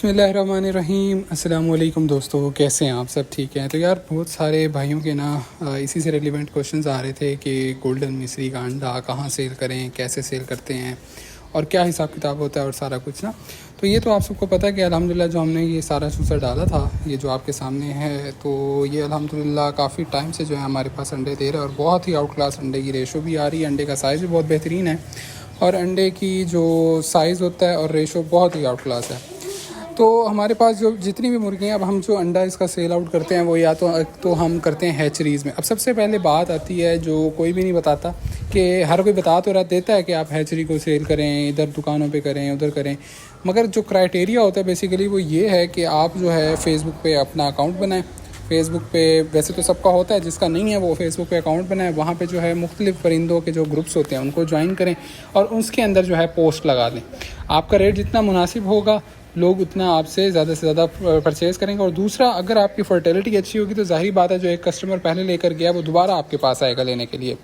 बिस्मिल्लाहिर्रहमानिर्रहीम। अस्सलाम वालेकुम दोस्तों, कैसे हैं आप? सब ठीक हैं? तो यार बहुत सारे भाइयों के ना इसी से रिलेवेंट क्वेश्चंस आ रहे थे कि गोल्डन मिस्री का अंडा कहाँ सेल करें, कैसे सेल करते हैं और क्या हिसाब किताब होता है और सारा कुछ ना। तो ये तो आप सबको पता है कि अल्हम्दुलिल्लाह जो हमने ये सारा सूसर डाला था, ये जो आपके सामने है, तो ये अल्हम्दुलिल्लाह काफ़ी टाइम से जो है हमारे पास अंडे दे रहा है और बहुत ही आउट क्लास अंडे की रेशो भी आ रही है। अंडे का साइज़ भी बहुत बेहतरीन है और अंडे की जो साइज़ होता है और रेशो बहुत ही आउट क्लास है। तो हमारे पास जो जितनी भी मुर्गियाँ, अब हम जो अंडा इसका सेल आउट करते हैं वो या तो हम करते हैं हैचरीज़ में। अब सबसे पहले बात आती है जो कोई भी नहीं बताता, कि हर कोई बता तो देता है कि आप हैचरी को सेल करें, इधर दुकानों पे करें, उधर करें, मगर जो क्राइटेरिया होता है बेसिकली वो ये है कि आप जो है फ़ेसबुक पे अपना अकाउंट बनाएं। फ़ेसबुक पे वैसे तो सबका होता है, जिसका नहीं है वो फ़ेसबुक पे अकाउंट बनाए, वहाँ पे जो है मुख्तलिफ़ परिंदों के जो ग्रुप्स होते हैं उनको ज्वाइन करें और उसके अंदर जो है पोस्ट लगा दें। आपका रेट जितना मुनासिब होगा, लोग उतना आपसे ज़्यादा से ज़्यादा परचेज़ करेंगे। और दूसरा, अगर आपकी फर्टिलिटी अच्छी होगी तो ज़ाहिर बात है जो एक कस्टमर पहले लेकर गया वो दोबारा आपके पास आएगा लेने के लिए।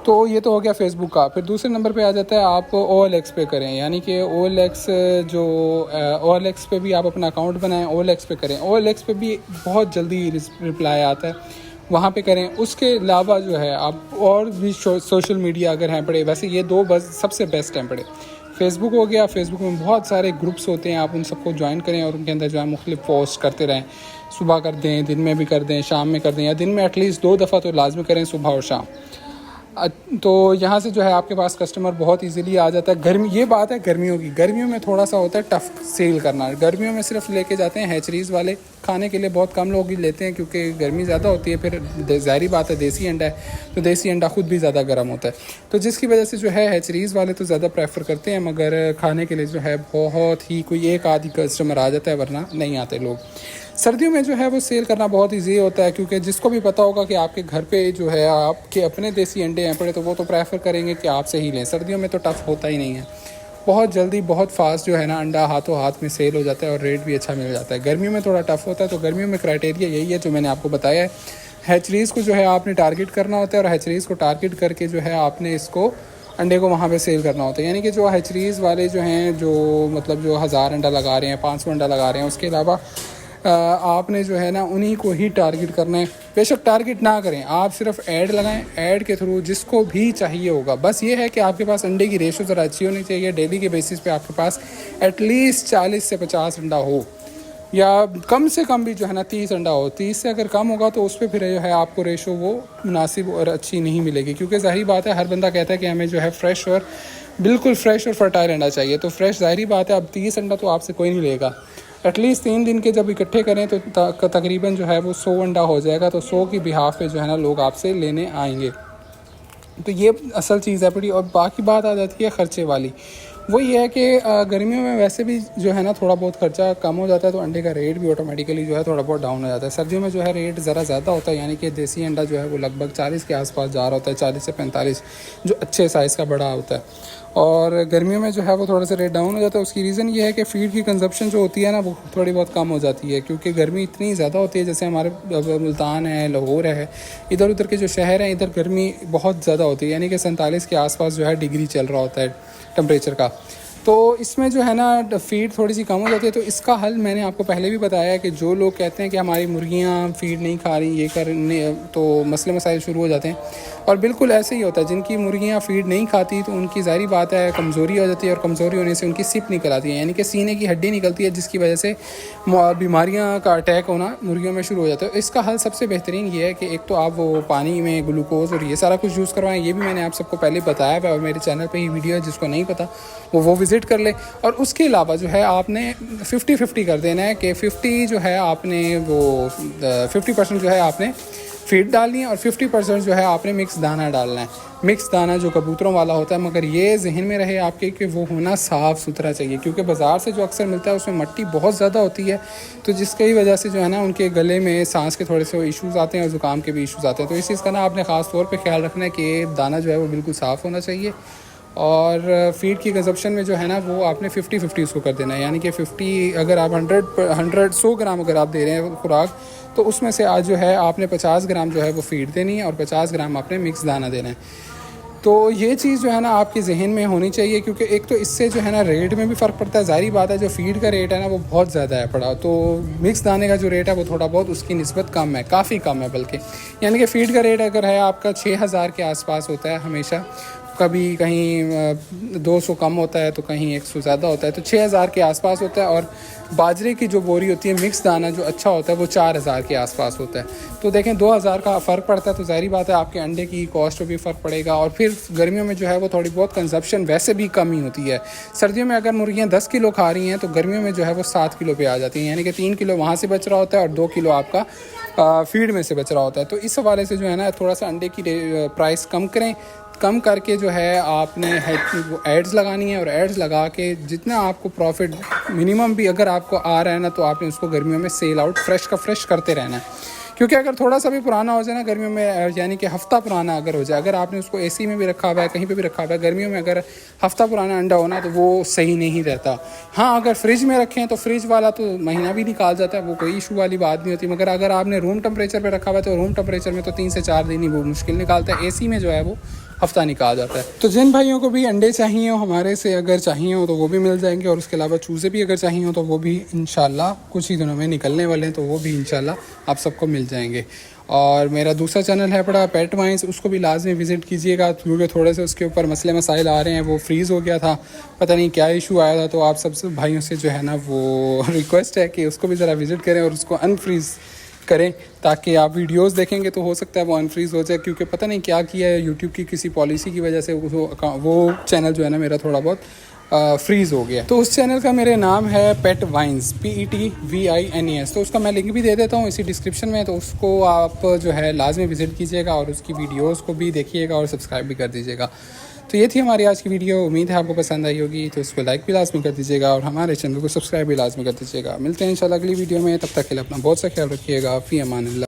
तो ये तो हो गया फ़ेसबुक का। फिर दूसरे नंबर पे आ जाता है आप OLX पे करें, यानी कि OLX जो OLX पे भी आप अपना अकाउंट बनाएं, OLX पे करें। OLX पे भी बहुत जल्दी रिप्लाई आता है, वहाँ पे करें। उसके अलावा जो है आप और भी सोशल मीडिया अगर हैं पड़े, वैसे ये दो बस सबसे बेस्ट हैं पड़े। फ़ेसबुक हो गया, फ़ेसबुक में बहुत सारे ग्रुप्स होते हैं, आप उन सबको ज्वाइन करें और उनके अंदर जो है मुख्तलिफ पोस्ट करते रहें। सुबह कर दें, दिन में भी कर दें, शाम में कर दें, या दिन में एटलीस्ट 2 दफ़ा तो लाजमी करें, सुबह और शाम। तो यहाँ से जो है आपके पास कस्टमर बहुत इजीली आ जाता है। गर्मी, ये बात है गर्मियों की, गर्मियों में थोड़ा सा होता है टफ़ सेल करना। गर्मियों में सिर्फ लेके जाते हैं हैचरीज़ वाले, खाने के लिए बहुत कम लोग ही लेते हैं क्योंकि गर्मी ज़्यादा होती है। फिर ज़ाहिर बात है देसी अंडा है तो देसी अंडा ख़ुद भी ज़्यादा गर्म होता है, तो जिसकी वजह से जो है हैचरीज़ वाले तो ज़्यादा प्रेफर करते हैं, मगर खाने के लिए जो है बहुत ही कोई एक आधी कस्टमर आ जाता है, वरना नहीं आते लोग। सर्दियों में जो है वो सेल करना बहुत ईजी होता है, क्योंकि जिसको भी पता होगा कि आपके घर पे जो है आपके अपने देसी अंडे हैं पड़े, तो वो तो प्रेफर करेंगे कि आपसे ही लें। सर्दियों में तो टफ़ होता ही नहीं है, बहुत जल्दी बहुत फास्ट जो है ना अंडा हाथों हाथ में सेल हो जाता है और रेट भी अच्छा मिल जाता है। गर्मियों में थोड़ा टफ़ होता है, तो गर्मियों में क्राइटेरिया यही है जो मैंने आपको बताया है। हैचरीज़ को जो है आपने टारगेट करना होता है और हैचरीज़ को टारगेट करके जो है आपने इसको अंडे को वहाँ पे सेल करना होता है। यानी कि जो हैचरीज़ वाले जो हैं, जो मतलब जो 1000 अंडा लगा रहे हैं, 500 अंडा लगा रहे हैं, उसके अलावा आपने जो है ना उन्हीं को ही टारगेट करना है। बेशक टारगेट ना करें, आप सिर्फ ऐड लगाएं, ऐड के थ्रू जिसको भी चाहिए होगा। बस ये है कि आपके पास अंडे की रेशो ज़रा अच्छी होनी चाहिए। डेली के बेसिस पे आपके पास एटलीस्ट 40 से 50 अंडा हो, या कम से कम भी जो है ना 30 अंडा हो। 30 से अगर कम होगा तो उस पर फिर जो है आपको रेशो वो मुनासिब और अच्छी नहीं मिलेगी, क्योंकि ज़ाहिर बात है हर बंदा कहता है कि हमें जो है फ्रेश और बिल्कुल फ्रेश और फर्टाइल अंडा चाहिए। तो फ्रेश ज़ाहिर बात है, अब 30 अंडा तो आपसे कोई नहीं लेगा। एटलीस्ट 3 दिन के जब इकट्ठे करें तो तकरीबन जो है वो 100 अंडा हो जाएगा, तो 100 की बिहाफ पे जो है ना लोग आपसे लेने आएंगे। तो ये असल चीज़ है बड़ी। और बाकी बात आ जाती है ख़र्चे वाली। वो ये है कि गर्मियों में वैसे भी जो है ना थोड़ा बहुत खर्चा कम हो जाता है, तो अंडे का रेट भी ऑटोमेटिकली जो है थोड़ा बहुत डाउन हो जाता है। सर्दियों में जो है रेट ज़रा ज़्यादा होता है, यानी कि देसी अंडा जो है वो लगभग 40 के आसपास जा रहा होता है, 40 से 45 जो अच्छे साइज़ का बड़ा होता है। और गर्मियों में जो है वो थोड़ा सा रेट डाउन हो जाता है। उसकी रीज़न ये है कि फ़ीड की कंजप्शन जो होती है ना वो थोड़ी बहुत कम हो जाती है, क्योंकि गर्मी इतनी ज़्यादा होती है। जैसे हमारे मुल्तान है, लाहौर है, इधर उधर के जो शहर हैं, इधर गर्मी बहुत ज़्यादा होती है, यानी कि 47 के आसपास जो है डिग्री चल रहा होता है टेम्परेचर का। तो इसमें जो है ना फ़ीड थोड़ी सी कम हो जाती है। तो इसका हल मैंने आपको पहले भी बताया है कि जो लोग कहते हैं कि हमारी मुर्गियाँ फ़ीड नहीं खा रही, ये करने, तो मसले मसाइल शुरू हो जाते हैं। और बिल्कुल ऐसे ही होता है, जिनकी मुर्गियाँ फ़ीड नहीं खाती तो उनकी ज़ाहिर बात है कमज़ोरी हो जाती है, और कमज़ोरी होने से उनकी सिप निकल आती है, यानी कि सीने की हड्डी निकलती है, जिसकी वजह से बीमारियाँ का अटैक होना मुर्गियों में शुरू हो जाता है। इसका हल सबसे बेहतरीन ये है कि एक तो आप वो पानी में ग्लूकोज़ और ये सारा कुछ यूज़ करवाएं। ये भी मैंने आप सबको पहले बताया है और मेरे चैनल पर ही वीडियो है, जिसको नहीं पता वो विज़िट कर ले। और उसके अलावा जो है आपने 50-50 कर देना है कि 50 जो है आपने वो 50% जो है आपने फीड डालनी है और 50% जो है आपने मिक्स दाना डालना है। मिक्स दाना जो कबूतरों वाला होता है, मगर ये जहन में रहे आपके कि वो होना साफ़ सुथरा चाहिए, क्योंकि बाज़ार से जो अक्सर मिलता है उसमें मिट्टी बहुत ज़्यादा होती है, तो जिसकी वजह से जो है ना उनके गले में सांस के थोड़े से इश्यूज़ आते हैं और ज़ुकाम के भी इश्यूज़ आते हैं। तो इस चीज़ का ना आपने ख़ास तौर पे ख्याल रखना है कि दाना जो है वो बिल्कुल साफ़ होना चाहिए। और फ़ीड की कंजप्शन में जो है ना वो आपने 50-50 उसको कर देना है, यानी कि 50 अगर आप 100 ग्राम अगर आप दे रहे हैं खुराक, तो उसमें से आज जो है आपने 50 ग्राम जो है वो फ़ीड देनी है और 50 ग्राम आपने मिक्स दाना देना है। तो ये चीज़ जो है ना आपके जहन में होनी चाहिए, क्योंकि एक तो इससे जो है ना रेट में भी फ़र्क पड़ता है। ज़ाहिर बात है जो फ़ीड का रेट है ना वो बहुत ज़्यादा है पड़ा, तो मिक्स दाने का जो रेट है वो थोड़ा बहुत उसकी निस्बत कम है, काफ़ी कम है बल्कि। यानी कि फ़ीड का रेट अगर है आपका 6,000 के आसपास होता है हमेशा, कभी कहीं 200 कम होता है तो कहीं 100 ज़्यादा होता है, तो 6,000 के आसपास होता है। और बाजरे की जो बोरी होती है मिक्स दाना जो अच्छा होता है वो 4,000 के आसपास होता है। तो देखें 2,000 का फ़र्क पड़ता है, तो ज़ाहिर बात है आपके अंडे की कॉस्ट पर भी फ़र्क पड़ेगा। और फिर गर्मियों में जो है वो थोड़ी बहुत कंजप्शन वैसे भी कम ही होती है। सर्दियों में अगर मुर्गियाँ 10 किलो खा रही हैं तो गर्मियों में जो है वो 7 किलो पे आ जाती हैं, यानी कि 3 किलो वहाँ से बच रहा होता है और 2 किलो आपका फीड में से बच रहा होता है। तो इस हवाले से जो है ना थोड़ा सा अंडे की प्राइस कम करें, कम करके जो है आपने एड्स लगानी है, और एड्स लगा के जितना आपको प्रॉफिट मिनिमम भी अगर आपको आ रहा है ना तो आपने उसको गर्मियों में सेल आउट फ्रेश का फ्रेश करते रहना है। क्योंकि अगर थोड़ा सा भी पुराना हो जाए ना गर्मियों में, यानी कि हफ़्ता पुराना अगर हो जाए, अगर आपने उसको एसी में भी रखा हुआ है कहीं पे भी रखा हुआ है, गर्मियों में अगर हफ़्ता पुराना अंडा होना तो वो सही नहीं रहता। हाँ अगर फ्रिज में रखें तो फ्रिज वाला तो महीना भी निकाल जाता है, वो कोई इशू वाली बात नहीं होती। मगर अगर आपने रूम टेम्परेचर पर रखा हुआ है तो रूम टेम्परेचर में तो 3 से 4 दिन ही वो मुश्किल निकालता है, एसी में जो है वो हफ्ता निकाल जाता है। तो जिन भाइयों को भी अंडे चाहिए हो हमारे से अगर चाहिए हो तो वो भी मिल जाएंगे, और उसके अलावा चूज़े भी अगर चाहिए हो तो वो भी इंशाल्लाह कुछ ही दिनों में निकलने वाले हैं, तो वो भी इंशाल्लाह आप सबको मिल जाएंगे। और मेरा दूसरा चैनल है पड़ा पेट वाइन्स, उसको भी लाजमी विज़िट कीजिएगा, क्योंकि थोड़े से उसके ऊपर मसले मसाइल आ रहे हैं। वो फ्रीज़ हो गया था, पता नहीं क्या इशू आया था, तो आप सब भाइयों से जो है ना वो रिक्वेस्ट है कि उसको भी ज़रा विज़िट करें और उसको अनफ्रीज़ करें, ताकि आप वीडियोस देखेंगे तो हो सकता है वो अनफ्रीज़ हो जाए, क्योंकि पता नहीं क्या किया है यूट्यूब की किसी पॉलिसी की वजह से वो चैनल जो है ना मेरा थोड़ा बहुत फ्रीज़ हो गया। तो उस चैनल का मेरे नाम है पेट वाइन्स, PETVINES। तो उसका मैं लिंक भी दे देता हूँ इसी डिस्क्रिप्शन में, तो उसको आप जो है लाजमी विज़िट कीजिएगा और उसकी वीडियोस को भी देखिएगा और सब्सक्राइब भी कर दीजिएगा। तो ये थी हमारी आज की वीडियो, उम्मीद है आपको पसंद आई होगी। तो इसको लाइक भी लाजमी कर दीजिएगा और हमारे चैनल को सब्सक्राइब भी लाजमी कर दीजिएगा। मिलते हैं इंशाल्लाह अगली वीडियो में, तब तक के लिए अपना बहुत सा ख्याल रखिएगा। फ़ी अमान अल्लाह।